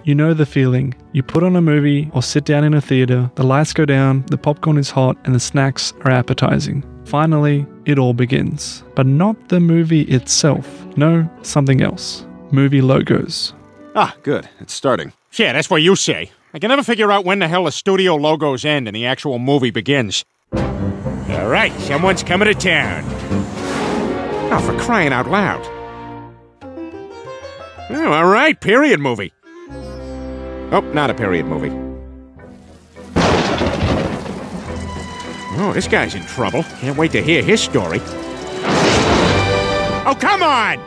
You know the feeling. You put on a movie or sit down in a theater, the lights go down, the popcorn is hot, and the snacks are appetizing. Finally, it all begins. But not the movie itself. No, something else. Movie logos. Ah, good. It's starting. Yeah, that's what you say. I can never figure out when the hell the studio logos end and the actual movie begins. All right, someone's coming to town. Oh, for crying out loud. Oh, all right, period movie. Oh, not a period movie. Oh, this guy's in trouble. Can't wait to hear his story. Oh, come on!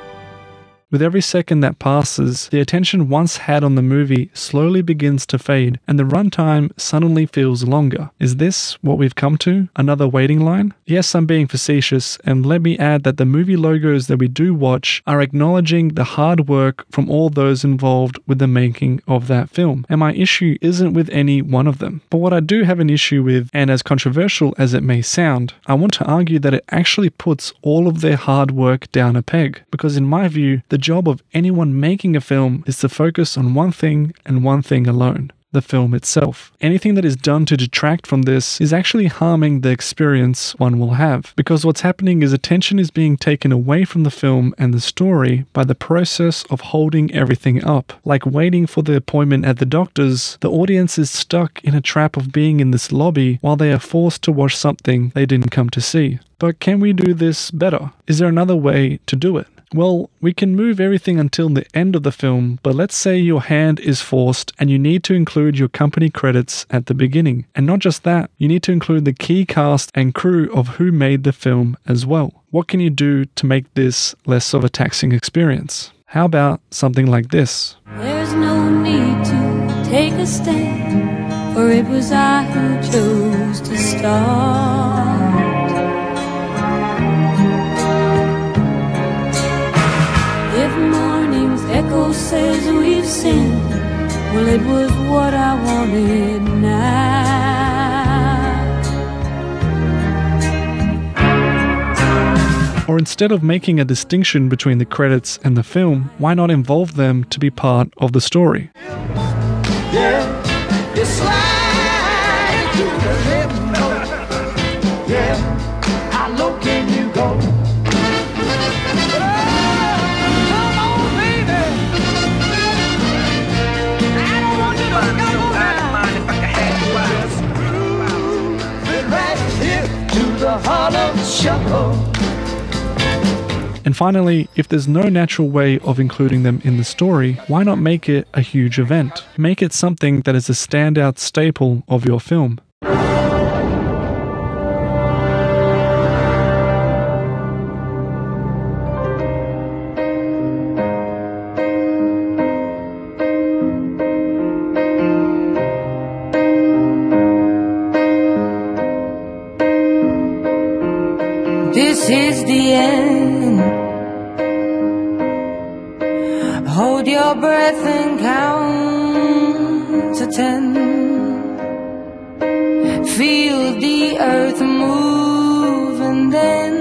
With every second that passes, the attention once had on the movie slowly begins to fade, and the runtime suddenly feels longer. Is this what we've come to? Another waiting line? Yes, I'm being facetious, and let me add that the movie logos that we do watch are acknowledging the hard work from all those involved with the making of that film, and my issue isn't with any one of them. But what I do have an issue with, and as controversial as it may sound, I want to argue that it actually puts all of their hard work down a peg, because in my view, the job of anyone making a film is to focus on one thing and one thing alone: the film itself. Anything that is done to detract from this is actually harming the experience one will have, because what's happening is attention is being taken away from the film and the story by the process of holding everything up. Like waiting for the appointment at the doctor's, the audience is stuck in a trap of being in this lobby while they are forced to watch something they didn't come to see. But can we do this better? Is there another way to do it? Well, we can move everything until the end of the film, but let's say your hand is forced and you need to include your company credits at the beginning. And not just that, you need to include the key cast and crew of who made the film as well. What can you do to make this less of a taxing experience? How about something like this? There's no need to take a stand, for it was I who chose to start. If morning's echo says we've sinned, well, it was what I wanted now. Or instead of making a distinction between the credits and the film, why not involve them to be part of the story? Yeah, you slide to the left note. Yeah, how low can you go? And finally, if there's no natural way of including them in the story, why not make it a huge event? Make it something that is a standout staple of your film. This is the end. Hold your breath and count to 10. Feel the earth move and then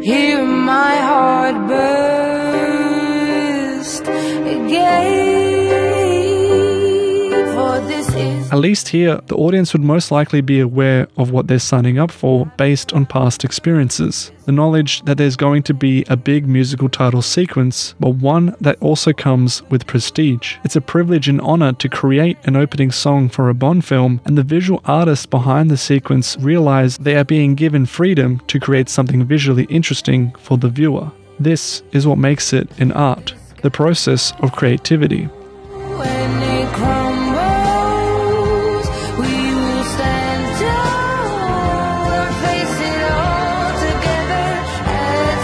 hear my heart burst again. For this is... At least here, the audience would most likely be aware of what they're signing up for based on past experiences. The knowledge that there's going to be a big musical title sequence, but one that also comes with prestige. It's a privilege and honor to create an opening song for a Bond film, and the visual artists behind the sequence realize they are being given freedom to create something visually interesting for the viewer. This is what makes it an art, the process of creativity. When it crumbles, we will stand tall and face it all together at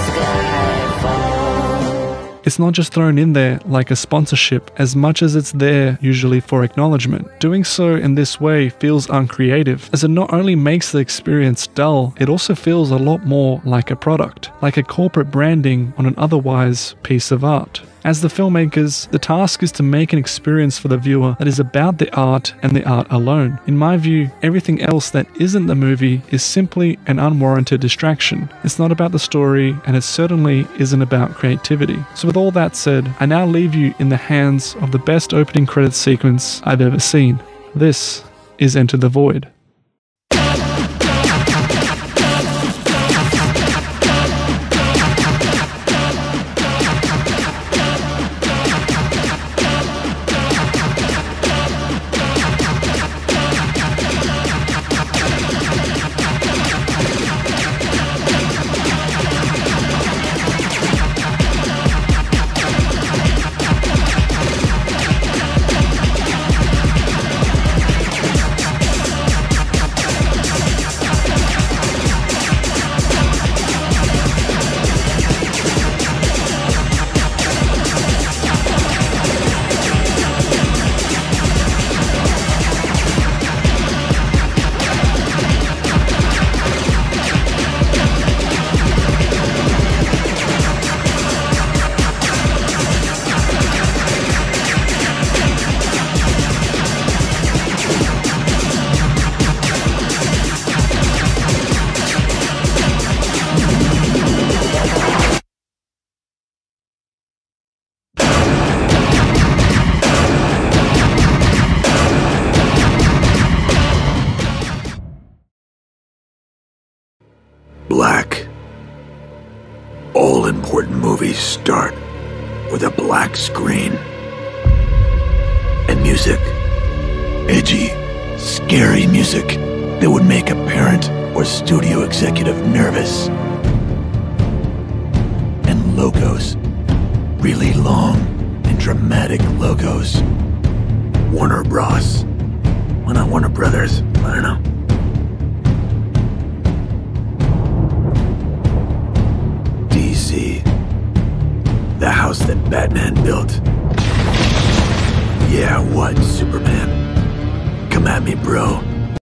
skyfall. It's not just thrown in there like a sponsorship as much as it's there usually for acknowledgement. Doing so in this way feels uncreative, as it not only makes the experience dull, it also feels a lot more like a product, like a corporate branding on an otherwise piece of art. As the filmmakers, the task is to make an experience for the viewer that is about the art and the art alone. In my view, everything else that isn't the movie is simply an unwarranted distraction. It's not about the story, and it certainly isn't about creativity. So with all that said, I now leave you in the hands of the best opening credits sequence I've ever seen. This is Enter the Void. Black. All important movies start with a black screen. And music. Edgy, scary music that would make a parent or studio executive nervous. And logos. Really long and dramatic logos. Warner Bros. Why not Warner Brothers? I don't know. DC. The house that Batman built. Yeah, what, Superman? Come at me, bro.